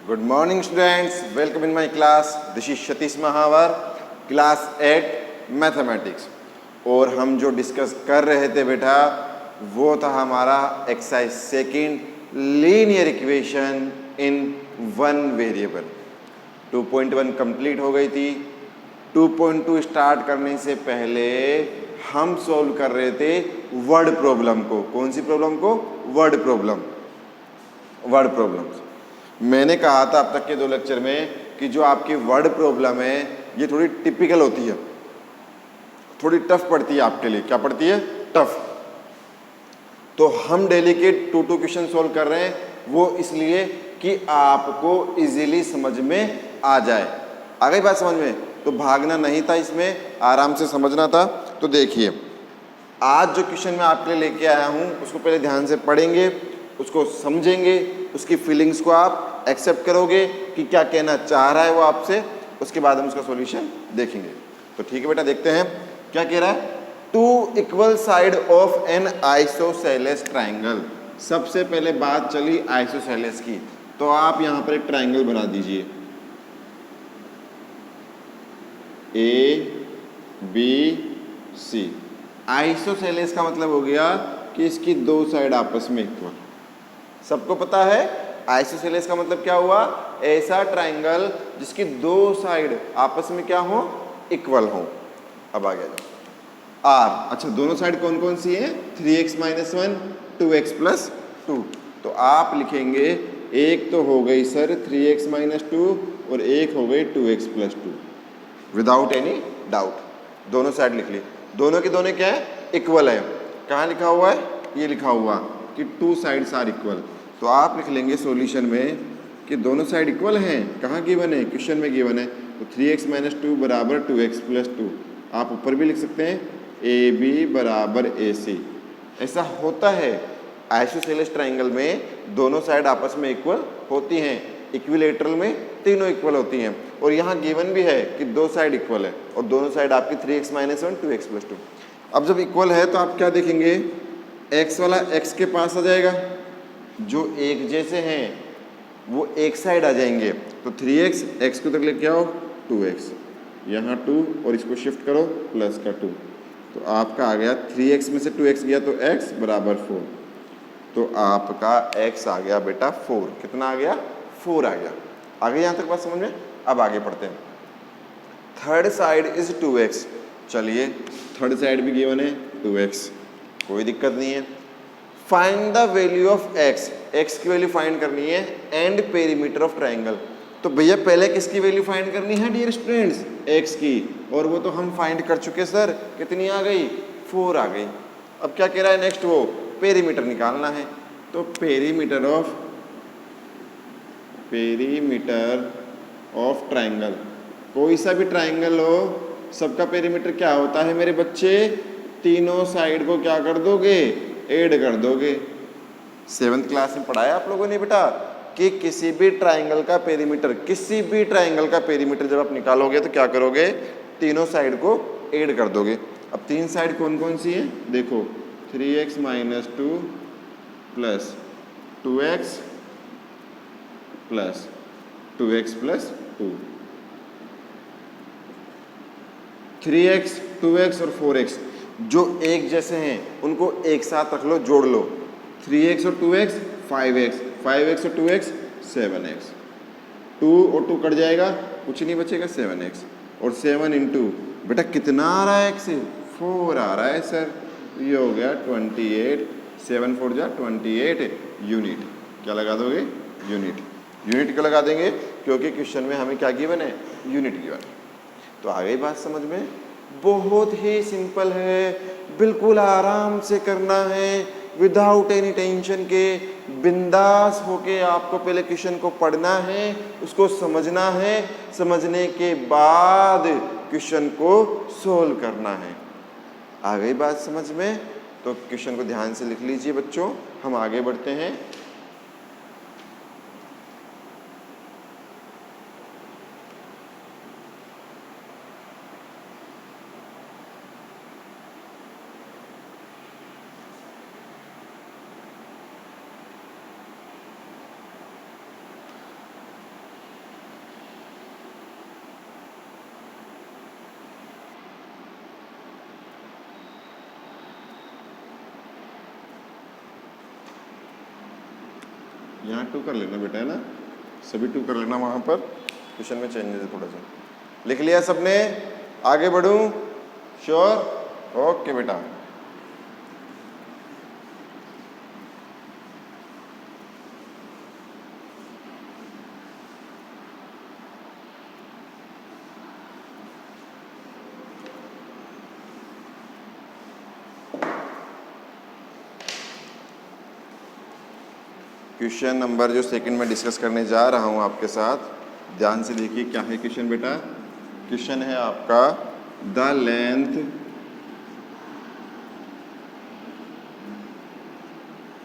Good morning students, welcome in my class. This is Satish Mahawar, class 8 mathematics. और हम जो discuss कर रहे थे बेटा वो था हमारा exercise second linear equation in one variable. 2.1 complete हो गई थी। 2.2 स्टार्ट करने से पहले हम सॉल्व कर रहे थे वर्ड प्रॉब्लम को। कौन सी प्रॉब्लम को? Word problems. मैंने कहा था अब तक के 2 लेक्चर में कि जो आपकी वर्ड प्रॉब्लम है ये थोड़ी टिपिकल होती है, थोड़ी टफ पड़ती है आपके लिए। क्या पड़ती है? टफ। तो हम डेली के 2 क्वेश्चन सॉल्व कर रहे हैं, वो इसलिए कि आपको इजीली समझ में आ जाए। आ गई बात समझ में? तो भागना नहीं था, इसमें आराम से समझना था। तो देखिए आज जो क्वेश्चन मैं आपके लिए लेके आया हूँ उसको पहले ध्यान से पढ़ेंगे, उसको समझेंगे, उसकी फीलिंग्स को आप एक्सेप्ट करोगे कि क्या कहना चाह रहा है वो आपसे। उसके बाद हम उसका सॉल्यूशन देखेंगे। तो ठीक है बेटा, देखते हैं क्या कह रहा है। 2 equal side of N isosceles triangle. सबसे पहले बात चली आइसोसेलेस की, तो आप यहां पर एक ट्राइंगल बना दीजिए ABC। आइसोसेलेस का मतलब हो गया कि इसकी 2 साइड आपस में इक्वल। सबको पता है आइसोसेलेस का मतलब क्या हुआ? ऐसा ट्राइंगल जिसकी 2 साइड आपस में क्या हो? इक्वल हो। अब आ गया आर। अच्छा, दोनों साइड कौन कौन सी है? 3x - 1, 2x + 2। तो आप लिखेंगे एक तो हो गई सर 3x - 2 और एक हो गई 2x + 2 विदाउट एनी डाउट। दोनों साइड लिख ली। दोनों के दोनों क्या है? इक्वल है। कहाँ लिखा हुआ है? ये लिखा हुआ कि 2 साइड्स आर इक्वल। तो आप लिख लेंगे सॉल्यूशन में कि दोनों साइड इक्वल हैं। कहाँ गिवन है? क्वेश्चन में गिवन है। तो 3x - 2 = 2x + 2। आप ऊपर भी लिख सकते हैं AB = AC। ऐसा होता है आइसोसेलेस ट्राइंगल में, दोनों साइड आपस में इक्वल होती हैं। इक्विलेटरल में तीनों इक्वल होती हैं। और यहाँ गिवन भी है कि 2 साइड इक्वल है और दोनों साइड आपकी 3x - 1, 2x + 2। अब जब इक्वल है तो आप क्या देखेंगे? x वाला x के पास आ जाएगा, जो एक जैसे हैं वो एक साइड आ जाएंगे। तो 3x x को तक लेके आओ 2x, यहाँ 2 और इसको शिफ्ट करो प्लस का 2। तो आपका आ गया 3x में से 2x गया तो x = 4। तो आपका x आ गया बेटा 4। कितना आ गया? 4 आ गया। आगे यहाँ तक बात समझ में? अब आगे पढ़ते हैं। Third side is 2x। चलिए थर्ड साइड भी गिवन है 2x, कोई दिक्कत नहीं है। Find the value of x। x की वैल्यू फाइंड करनी है एंड पेरीमीटर ऑफ ट्राइंगल। तो भैया पहले किसकी वैल्यू फाइंड करनी है डियर स्टूडेंट्स? x की। और वो तो हम फाइंड कर चुके सर। कितनी आ गई? 4 आ गई। अब क्या कह रहा है नेक्स्ट? वो पेरीमीटर निकालना है। तो पेरीमीटर ऑफ ट्राइंगल, कोई सा भी ट्राइंगल हो सबका पेरीमीटर क्या होता है मेरे बच्चे? तीनों साइड को क्या कर दोगे? ऐड कर दोगे। 7th क्लास में पढ़ाया आप लोगों ने बेटा कि किसी भी ट्राइंगल का पेरीमीटर, किसी भी ट्राइंगल का पेरीमीटर जब आप निकालोगे तो क्या करोगे? तीनों साइड को ऐड कर दोगे। अब 3 साइड कौन कौन सी हैं? देखो 3x - 2 + 2x + 2x + 2। 3x 2x और 4x जो एक जैसे हैं उनको एक साथ रख लो, जोड़ लो। 3x और 2x 5x, 5x और 2x 7x। 2 और 2 कट जाएगा, कुछ नहीं बचेगा 7x। और 7 × बेटा कितना आ रहा है? x 4 आ रहा है सर। ये हो गया 28। 7 4 जा 28 यूनिट। क्या लगा दोगे? यूनिट क्यों लगा देंगे? क्योंकि क्वेश्चन में हमें क्या गिवन है? यूनिट गिवन है। तो आ गई बात समझ में? बहुत ही सिंपल है, बिल्कुल आराम से करना है, विदाउट एनी टेंशन के। बिंदास होके आपको पहले क्वेश्चन को पढ़ना है, उसको समझना है, समझने के बाद क्वेश्चन को सोल्व करना है। आ गई बात समझ में? तो क्वेश्चन को ध्यान से लिख लीजिए बच्चों, हम आगे बढ़ते हैं। यहाँ 2 कर लेना बेटा, है ना, सभी 2 कर लेना, वहाँ पर क्वेश्चन में चेंजेस है थोड़ा सा। लिख लिया सबने? आगे बढ़ूँ? श्योर? ओके बेटा। क्वेश्चन नंबर जो सेकंड में डिस्कस करने जा रहा हूं आपके साथ, ध्यान से देखिए क्या है क्वेश्चन बेटा। क्वेश्चन है आपका the length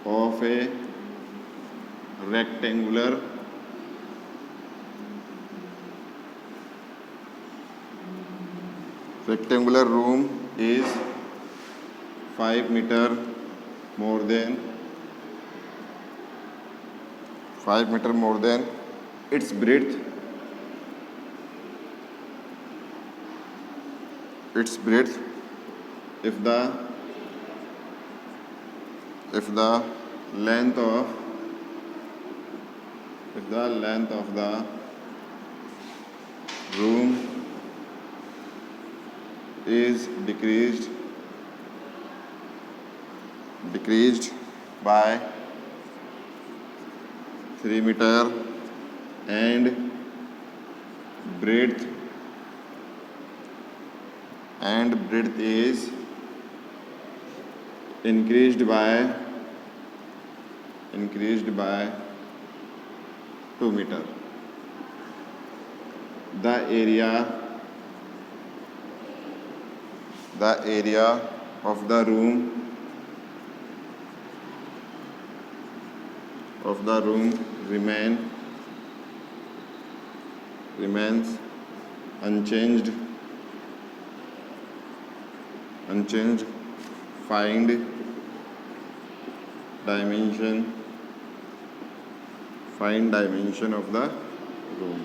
of a rectangular room is 5 metre more than its breadth if the length of the room is decreased by 3 meter and breadth is increased by 2 meter. The area of the room remains unchanged. Find dimension of the room.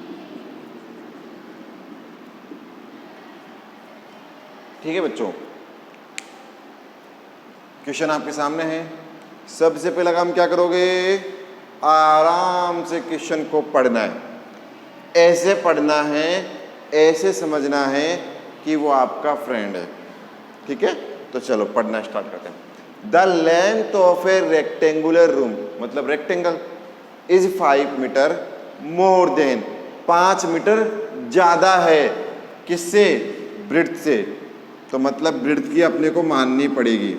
ठीक है बच्चों, question आपके सामने है। सबसे पहले काम क्या करोगे? आराम से क्वेश्चन को पढ़ना है, ऐसे पढ़ना है, ऐसे समझना है कि वो आपका फ्रेंड है। ठीक है, तो चलो पढ़ना स्टार्ट करते हैं। The length of a rectangular room, मतलब rectangle, is 5 metre more than, 5 metre ज्यादा है। किससे? ब्रेड्थ से। तो मतलब ब्रेड्थ की अपने को माननी पड़ेगी।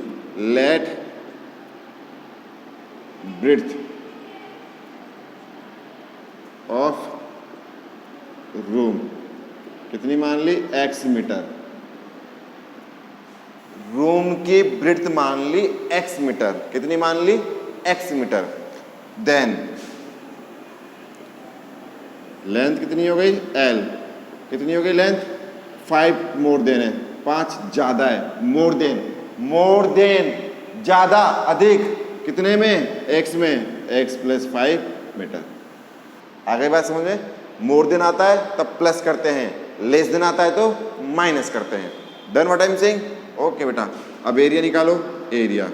लेट ब्रेड्थ ऑफ रूम कितनी मान ली? x metre. रूम की ब्रेड्थ मान ली x मीटर। कितनी मान ली? x metre. देन लेंथ कितनी हो गई? l। कितनी हो गई लेंथ? 5 मोर देन है, 5 ज्यादा है। मोर देन ज्यादा, अधिक, कितने में? x में, x प्लस 5 मीटर। आगे बात समझ में? मोर देन आता है तब प्लस करते हैं, लेस देन आता है तो माइनस करते हैं। Done what I am saying? Okay बेटा, अब एरिया निकालो। एरिया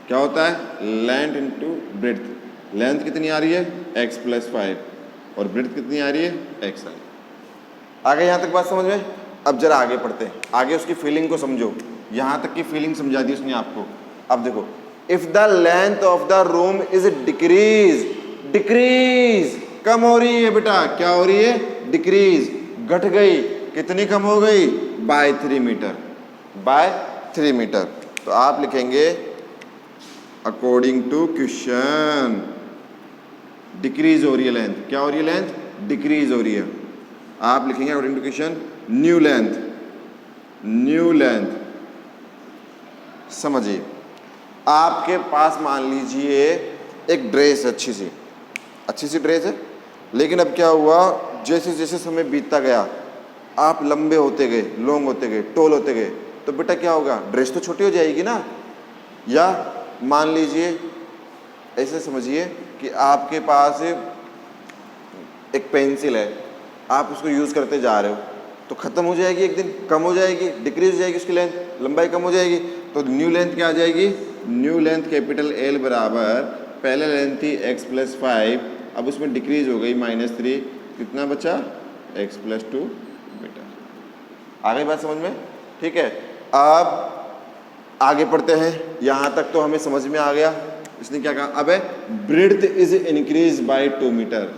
क्या होता है? Length into breadth. लेंथ कितनी आ रही है? x प्लस 5 और ब्रेड्थ कितनी आ रही है? x आ रही है। आगे यहाँ तक बात समझ में? अब जरा आगे पढ़ते हैं, आगे उसकी फीलिंग को समझो। यहाँ तक की फीलिंग समझा दी उसने आपको। अब देखो, if the length of the room is decrease, कम हो रही है बेटा। क्या हो रही है? डिक्रीज, घट गई। कितनी कम हो गई? By 3 metre. तो आप लिखेंगे अकॉर्डिंग टू क्वेश्चन, डिक्रीज हो रही है लेंथ। क्या हो रही है? लेंथ डिक्रीज हो रही है। आप लिखेंगे according to question new length. समझिए, आपके पास मान लीजिए एक ड्रेस है, अच्छी सी ड्रेस है, लेकिन अब क्या हुआ? जैसे जैसे समय बीतता गया, आप लंबे होते गए, लॉन्ग होते गए, टॉल होते गए, तो बेटा क्या होगा? ड्रेस तो छोटी हो जाएगी ना। या मान लीजिए, ऐसे समझिए कि आपके पास एक पेंसिल है, आप उसको यूज़ करते जा रहे हो, तो ख़त्म हो जाएगी, एक दिन कम हो जाएगी, डिक्रीज हो जाएगी उसकी लेंथ, लंबाई कम हो जाएगी। तो न्यू लेंथ क्या आ जाएगी? न्यू लेंथ कैपिटल L बराबर पहले लेंथ थी x प्लस 5, अब उसमें डिक्रीज हो गई -3, कितना बचा x प्लस 2 मीटर। आ गई बात समझ में? ठीक है, अब आगे पढ़ते हैं। यहाँ तक तो हमें समझ में आ गया। इसने क्या कहा, अब है breadth is increase by 2 metre.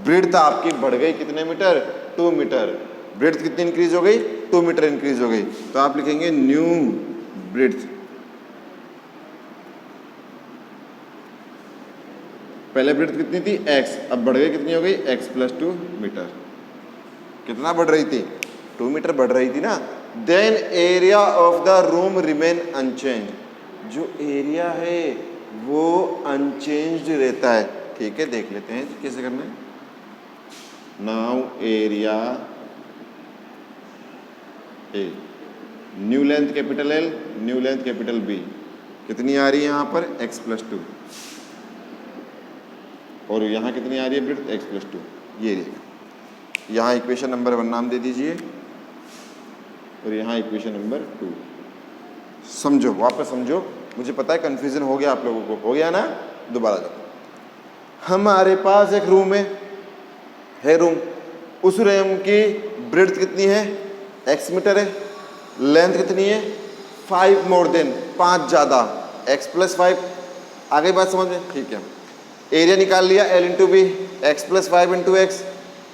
Breadth आपकी बढ़ गई कितने मीटर? 2 मीटर। ब्रेड्थ कितनी इंक्रीज हो गई? 2 मीटर इंक्रीज हो गई। तो आप लिखेंगे न्यू ब्रेड्थ। पहले ब्रेड्थ कितनी थी? x, अब बढ़ गई कितनी हो गई? x plus 2 metre. कितना बढ़ रही थी? 2 मीटर बढ़ रही थी ना। Then area of the room remain unchange. जो एरिया है वो अनचेंज्ड रहता है। ठीक है, देख लेते हैं कैसे करना है। Now area A, new length capital L, new length capital B, कितनी आ रही है यहाँ पर? x प्लस 2, और यहाँ कितनी आ रही है ब्रेड्थ? x plus 2। ये रहेगा। यहाँ इक्वेशन नंबर 1 नाम दे दीजिए और यहाँ इक्वेशन नंबर 2। समझो, वापस समझो। मुझे पता है कन्फ्यूजन हो गया आप लोगों को, हो गया ना? दोबारा जाओ। हमारे पास एक रूम है रूम। उस रूम की ब्रेड्थ कितनी है? x मीटर है। लेंथ कितनी है? 5 मोर देन, 5 ज़्यादा, x प्लस 5। आ गई बात समझ में? ठीक है। एरिया निकाल लिया L into B, X plus 5 into X.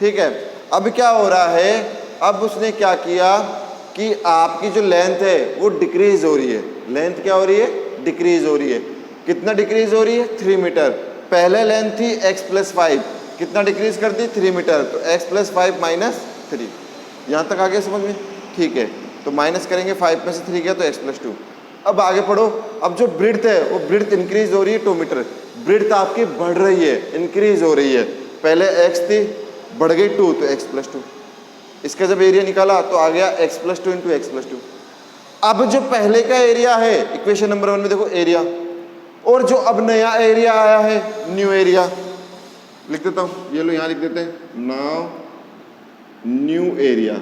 ठीक है, अब क्या हो रहा है? अब उसने क्या किया कि आपकी जो लेंथ है वो डिक्रीज हो रही है। लेंथ क्या हो रही है? डिक्रीज हो रही है। कितना डिक्रीज हो रही है? 3 मीटर। पहले लेंथ थी x प्लस 5, कितना डिक्रीज कर दी? 3 मीटर। तो x प्लस 5 माइनस 3। यहाँ तक आ गया समझ में? ठीक है, तो माइनस करेंगे 5 में से 3 गया तो x प्लस 2। अब आगे पढ़ो। अब जो ब्रेड्थ है वो ब्रेड्थ इंक्रीज हो रही है 2 मीटर। ब्रेड्थ आपकी बढ़ रही है, इंक्रीज हो रही है। पहले x थी, बढ़ गई 2 तो x प्लस 2। इसका जब एरिया निकाला तो आ गया x plus 2 into x plus 2। अब जो पहले का एरिया है इक्वेशन नंबर 1 में देखो एरिया, और जो अब नया एरिया आया है न्यू एरिया, लिख देता हूँ, ये लो यहाँ लिख देते हैं। नाउ न्यू एरिया,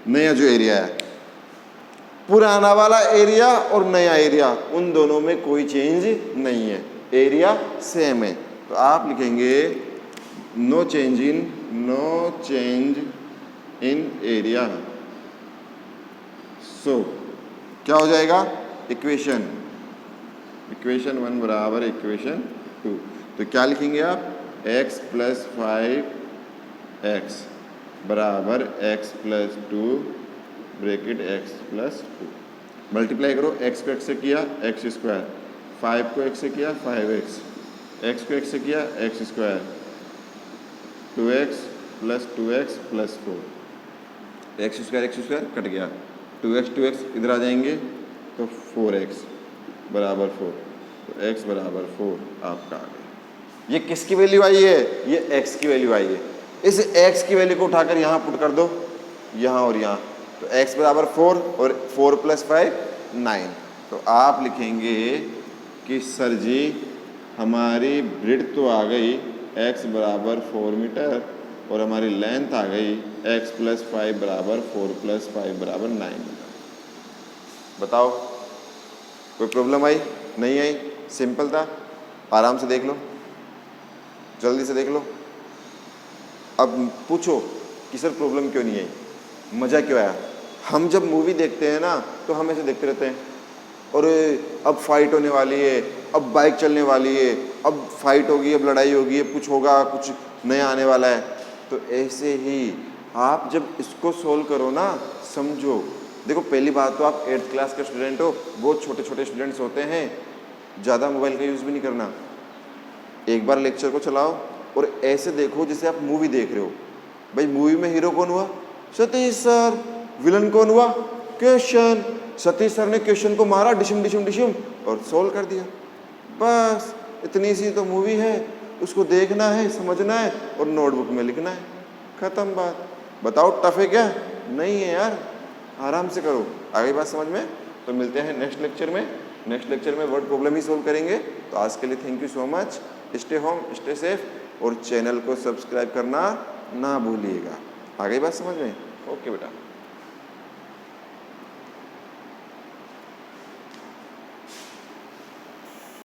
नया जो एरिया है, पुराना वाला एरिया और नया एरिया, उन दोनों में कोई चेंज नहीं है, एरिया सेम है। तो आप लिखेंगे नो चेंज इन एरिया। सो क्या हो जाएगा? इक्वेशन 1 बराबर इक्वेशन 2। तो क्या लिखेंगे आप? x प्लस 5x बराबर x plus 2 bracket x plus 2। Multiply करो, x को x से किया x स्क्वायर, 5 को x से किया 5x, x को x से किया x square, 2x plus 2x plus 4, x square cut गया, 2x इधर आ जाएंगे तो 4x बराबर 4। तो x बराबर 4 आपका आ गया। ये किसकी वैल्यू आई है? ये x की वैल्यू आई है। इस x की वैल्यू को उठाकर यहाँ पुट कर दो, यहाँ और यहाँ, तो x बराबर 4 और 4 प्लस 5 9। तो आप लिखेंगे कि सर जी हमारी ब्रेड्थ तो आ गई x बराबर 4 मीटर और हमारी लेंथ आ गई x प्लस 5 बराबर 4 प्लस 5 बराबर 9 मीटर। बताओ कोई प्रॉब्लम आई? नहीं आई? सिंपल था। आराम से देख लो, जल्दी से देख लो। अब पूछो कि सर प्रॉब्लम क्यों नहीं आई, मज़ा क्यों आया? हम जब मूवी देखते हैं ना तो हम ऐसे देखते रहते हैं, और अब फाइट होने वाली है, अब बाइक चलने वाली है, अब फाइट होगी, अब लड़ाई होगी, अब कुछ होगा, कुछ नया आने वाला है। तो ऐसे ही आप जब इसको सोल्व करो ना, समझो। देखो पहली बात तो आप 8th क्लास के स्टूडेंट हो, बहुत छोटे छोटे स्टूडेंट्स होते हैं, ज़्यादा मोबाइल का यूज़ भी नहीं करना। एक बार लेक्चर को चलाओ और ऐसे देखो जैसे आप मूवी देख रहे हो। भाई मूवी में हीरो कौन हुआ? सतीश सर। विलन कौन हुआ? क्वेश्चन। सतीश सर ने क्वेश्चन को मारा डिशम डिशम डिशम और सोल्व कर दिया। बस इतनी सी तो मूवी है, उसको देखना है, समझना है और नोटबुक में लिखना है, ख़त्म बात। बताओ टफ है क्या? नहीं है यार, आराम से करो। आ गई बात समझ में? तो मिलते हैं नेक्स्ट लेक्चर में। नेक्स्ट लेक्चर में वर्ड प्रॉब्लम ही सोल्व करेंगे। तो आज के लिए thank you so much. Stay home, stay safe और चैनल को सब्सक्राइब करना ना भूलिएगा। आ गई बात समझ में? ओके बेटा।